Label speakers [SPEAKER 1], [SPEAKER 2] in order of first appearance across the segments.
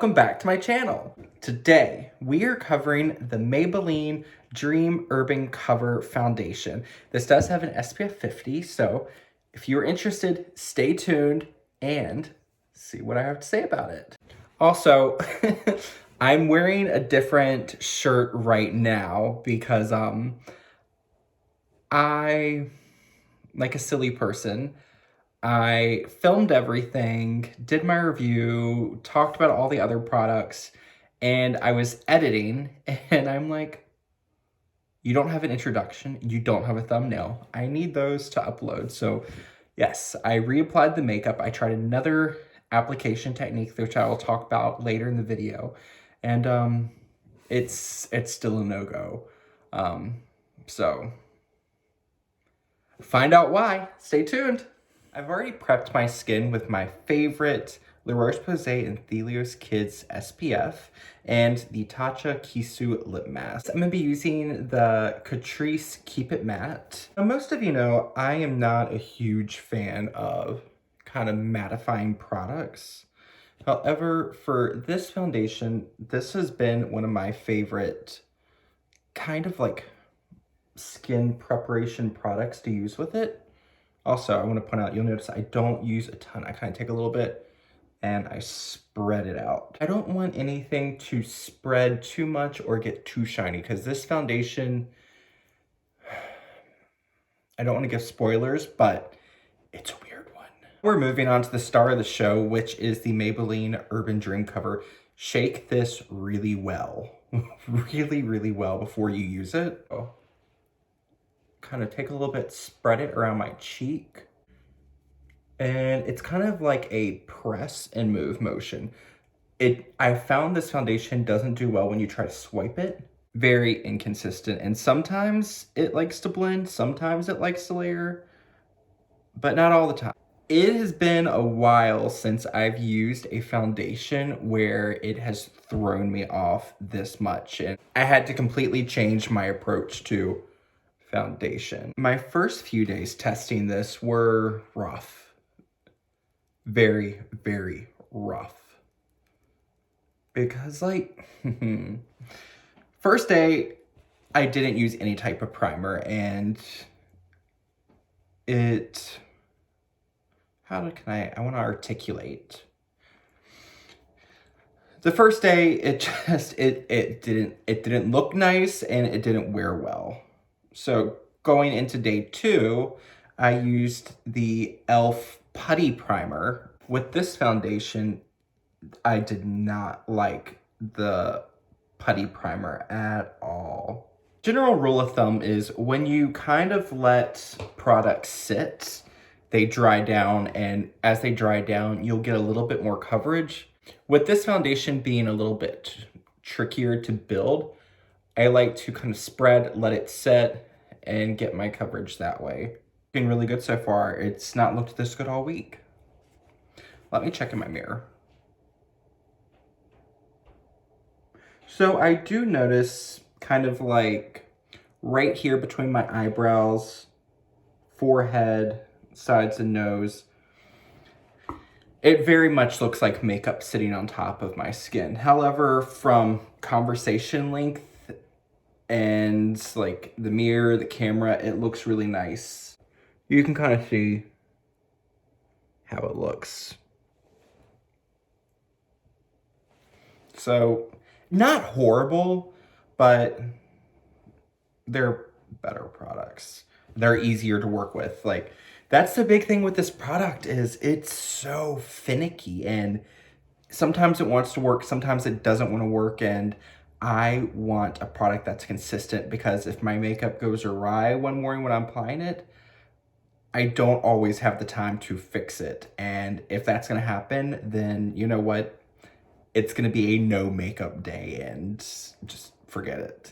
[SPEAKER 1] welcome back to my channel. Today, we are covering the Maybelline Dream Urban Cover Foundation. This does have an SPF 50, so if you're interested, stay tuned and see what I have to say about it. Also, I'm wearing a different shirt right now because I, like a silly person, I filmed everything, did my review, talked about all the other products, and I was editing, and I'm like, you don't have an introduction, you don't have a thumbnail. I need those to upload. So yes, I reapplied the makeup. I tried another application technique, which I will talk about later in the video, and it's still a no-go. So find out why. Stay tuned. I've already prepped my skin with my favorite Roche-Posay Anthelios Kids SPF and the Tatcha Kisu Lip Mask. I'm going to be using the Catrice Keep It Matte. Now, most of you know I am not a huge fan of kind of mattifying products. However, for this foundation, this has been one of my favorite kind of like skin preparation products to use with it. Also, I want to point out, you'll notice I don't use a ton. I kind of take a little bit and I spread it out. I don't want anything to spread too much or get too shiny because this foundation, I don't want to give spoilers, but it's a weird one. We're moving on to the star of the show, which is the Maybelline Urban Dream Cover. Shake this really well, really well before you use it. Kind of take a little bit, spread it around my cheek. And it's kind of like a press and move motion. I found this foundation doesn't do well when you try to swipe it. Very inconsistent. And sometimes it likes to blend, sometimes it likes to layer, but not all the time. It has been a while since I've used a foundation where it has thrown me off this much. And I had to completely change my approach to foundation. My first few days testing this were rough. Very, very rough. Because like, first day, I didn't use any type of primer and I want to articulate. The first day, it didn't look nice and it didn't wear well. So going into day 2, I used the e.l.f. Putty primer. With this foundation, I did not like the Putty primer at all. General rule of thumb is when you kind of let products sit, they dry down, and as they dry down, you'll get a little bit more coverage. With this foundation being a little bit trickier to build, I like to kind of spread, let it set, and get my coverage that way. Looking really good so far. It's not looked this good all week. Let me check in my mirror. So I do notice kind of like right here between my eyebrows, forehead, sides and nose, it very much looks like makeup sitting on top of my skin. However, from conversation length and like the mirror, the camera, it looks really nice. You can kind of see how it looks. So, not horrible, but they're better products. They're easier to work with. Like, that's the big thing with this product is it's so finicky and sometimes it wants to work, sometimes it doesn't want to work, and I want a product that's consistent because if my makeup goes awry one morning when I'm applying it, I don't always have the time to fix it. And if that's going to happen, then you know what? It's going to be a no makeup day and just forget it.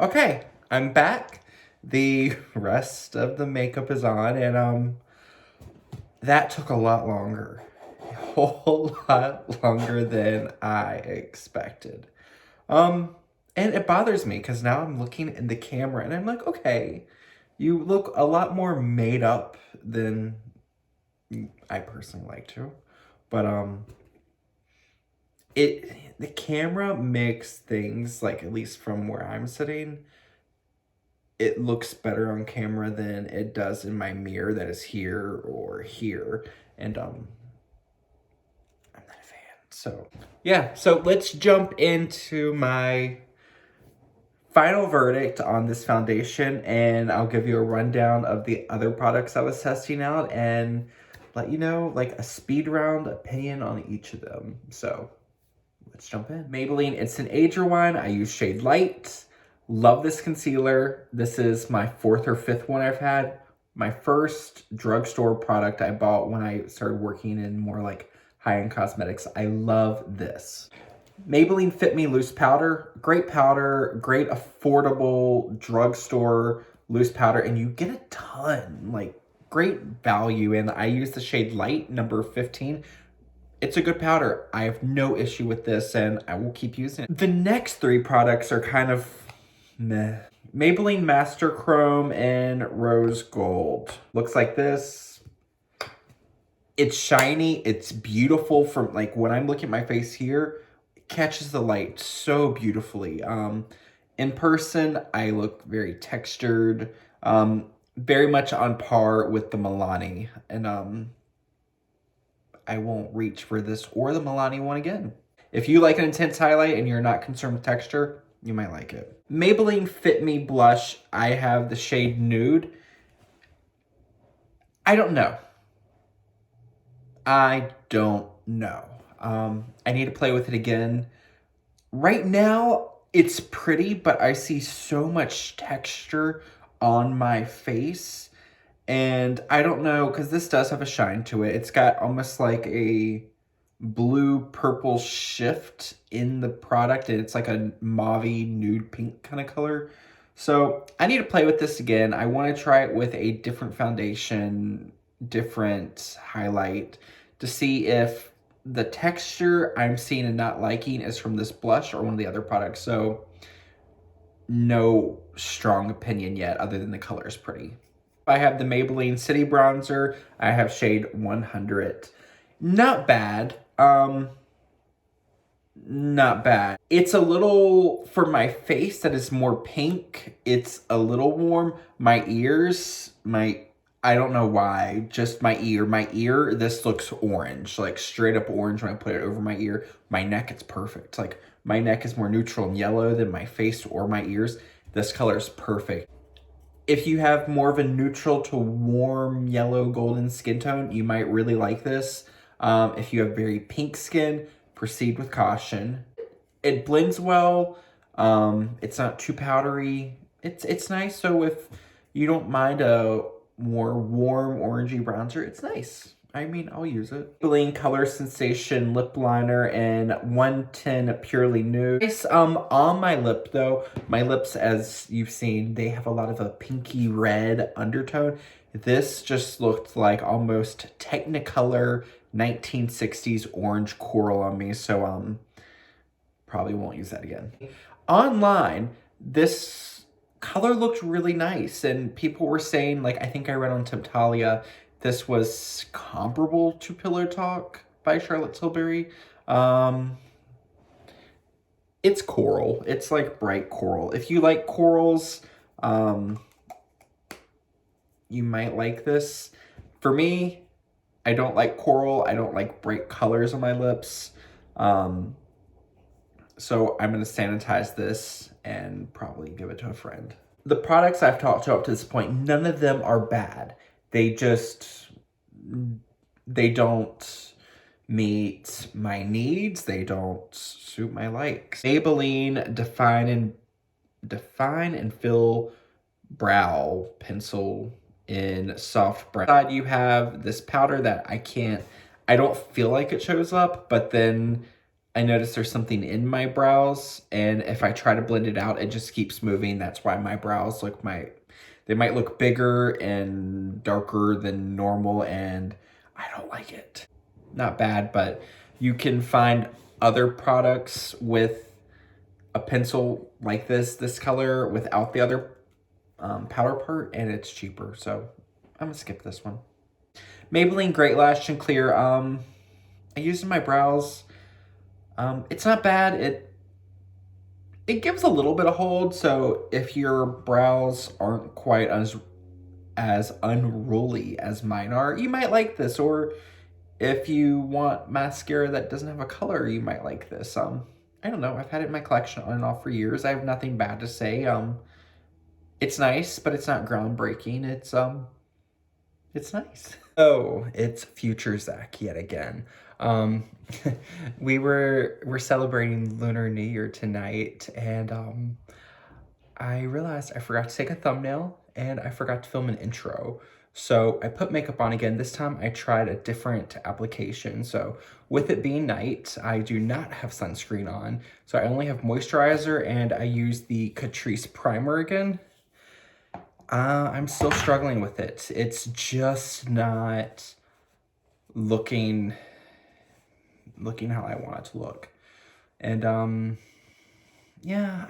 [SPEAKER 1] Okay, I'm back. The rest of the makeup is on and that took a lot longer. A whole lot longer than I expected. And it bothers me because now I'm looking in the camera and I'm like, okay, you look a lot more made up than I personally like to. But The camera makes things, like, at least from where I'm sitting, it looks better on camera than it does in my mirror that is here or here. And I'm not a fan. So yeah, so let's jump into my final verdict on this foundation, and I'll give you a rundown of the other products I was testing out and let you know, like, a speed round opinion on each of them. So let's jump in. Maybelline Instant Age Rewind. I use shade Light. Love this concealer. This is my 4th or 5th one I've had. My first drugstore product I bought when I started working in more like high-end cosmetics. I love this. Maybelline Fit Me Loose Powder. Great powder, great affordable drugstore loose powder, and you get a ton, like, great value. And I use the shade Light, number 15. It's a good powder. I have no issue with this, and I will keep using it. The next 3 products are kind of meh. Maybelline Master Chrome and Rose Gold. Looks like this. It's shiny. It's beautiful. From, like, when I'm looking at my face here, it catches the light so beautifully. In person, I look very textured. Very much on par with the Milani. And I won't reach for this or the Milani one again. If you like an intense highlight and you're not concerned with texture, you might like it. Maybelline Fit Me Blush. I have the shade Nude. I don't know. I don't know. I need to play with it again. Right now, it's pretty, but I see so much texture on my face. And I don't know, because this does have a shine to it. It's got almost like a blue-purple shift in the product, and it's like a mauve-y nude pink kind of color. So I need to play with this again. I want to try it with a different foundation, different highlight, to see if the texture I'm seeing and not liking is from this blush or one of the other products. So no strong opinion yet, other than the color is pretty. I have the Maybelline City Bronzer. I have shade 100. Not bad. Not bad. It's a little, for my face that is more pink, it's a little warm. My ears, I don't know why, just my ear, this looks orange, like straight up orange when I put it over my ear. My neck, it's perfect. Like, my neck is more neutral and yellow than my face or my ears. This color is perfect. If you have more of a neutral to warm yellow golden skin tone, you might really like this. If you have very pink skin, proceed with caution. It blends well. It's not too powdery. It's nice. So if you don't mind a more warm orangey bronzer, it's nice. I mean, I'll use it. Maybelline Color Sensation Lip Liner in 110 Purely Nude. Nice, on my lip though, my lips, as you've seen, they have a lot of a pinky red undertone. This just looked like almost Technicolor 1960s orange coral on me, so probably won't use that again. Online, this color looked really nice, and people were saying, like, I think I read on Temptalia, this was comparable to Pillow Talk by Charlotte Tilbury. It's coral. It's like bright coral. If you like corals, you might like this. For me, I don't like coral. I don't like bright colors on my lips. So I'm going to sanitize this and probably give it to a friend. The products I've talked to up to this point, none of them are bad. They don't meet my needs. They don't suit my likes. Maybelline Define and Fill Brow Pencil in Soft Brown. Inside you have this powder that I don't feel like it shows up, but then I notice there's something in my brows, and if I try to blend it out, it just keeps moving. That's why my brows they might look bigger and darker than normal, and I don't like it. Not bad, but you can find other products with a pencil like this color without the other powder part, and it's cheaper, so I'm gonna skip this one. Maybelline Great Lash and Clear. I used in my brows. It's not bad. It gives a little bit of hold, so if your brows aren't quite as unruly as mine are, you might like this. Or if you want mascara that doesn't have a color, you might like this. I don't know. I've had it in my collection on and off for years. I have nothing bad to say. It's nice, but it's not groundbreaking. It's nice. Oh, it's future Zack yet again. Um, we're celebrating Lunar New Year tonight, and I realized I forgot to take a thumbnail and I forgot to film an intro. So I put makeup on again. This time I tried a different application. So with it being night, I do not have sunscreen on. So I only have moisturizer, and I use the Catrice primer again. I'm still struggling with it. It's just not looking how I want it to look. And yeah,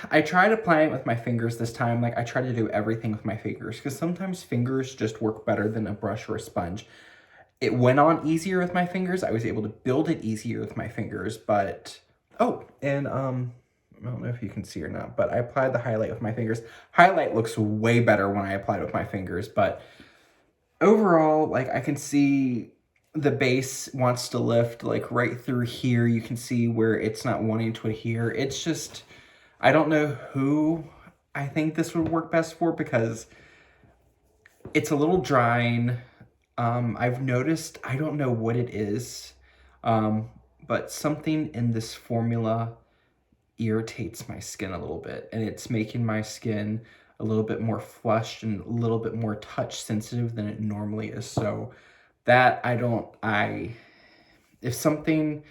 [SPEAKER 1] I tried applying it with my fingers this time. Like, I tried to do everything with my fingers, because sometimes fingers just work better than a brush or a sponge. It went on easier with my fingers. I was able to build it easier with my fingers, but oh, and I don't know if you can see or not, but I applied the highlight with my fingers. Highlight looks way better when I apply it with my fingers, but overall, like, I can see the base wants to lift, like, right through here. You can see where it's not wanting to adhere. It's just, I don't know who I think this would work best for, because it's a little drying. I've noticed, I don't know what it is, but something in this formula irritates my skin a little bit, and it's making my skin a little bit more flushed and a little bit more touch sensitive than it normally is. So that if something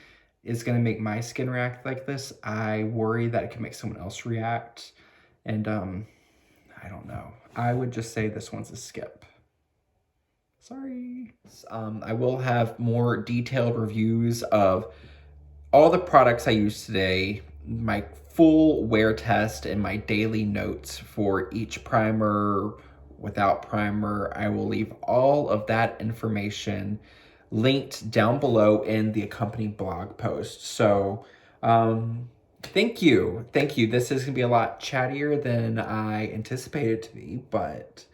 [SPEAKER 1] is going to make my skin react like this, I worry that it can make someone else react. And I don't know. I would just say this one's a skip. Sorry. I will have more detailed reviews of all the products I used today, my full wear test, and my daily notes for each primer, without primer. I will leave all of that information linked down below in the accompanying blog post. So thank you. This is gonna be a lot chattier than I anticipated it to be, but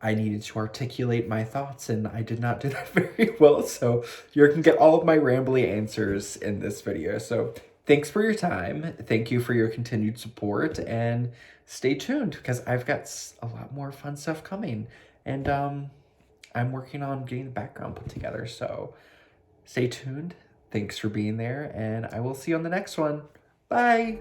[SPEAKER 1] I needed to articulate my thoughts, and I did not do that very well. So you can get all of my rambly answers in this video. So thanks for your time. Thank you for your continued support, and stay tuned, because I've got a lot more fun stuff coming. And I'm working on getting the background put together. So stay tuned. Thanks for being there, and I will see you on the next one. Bye.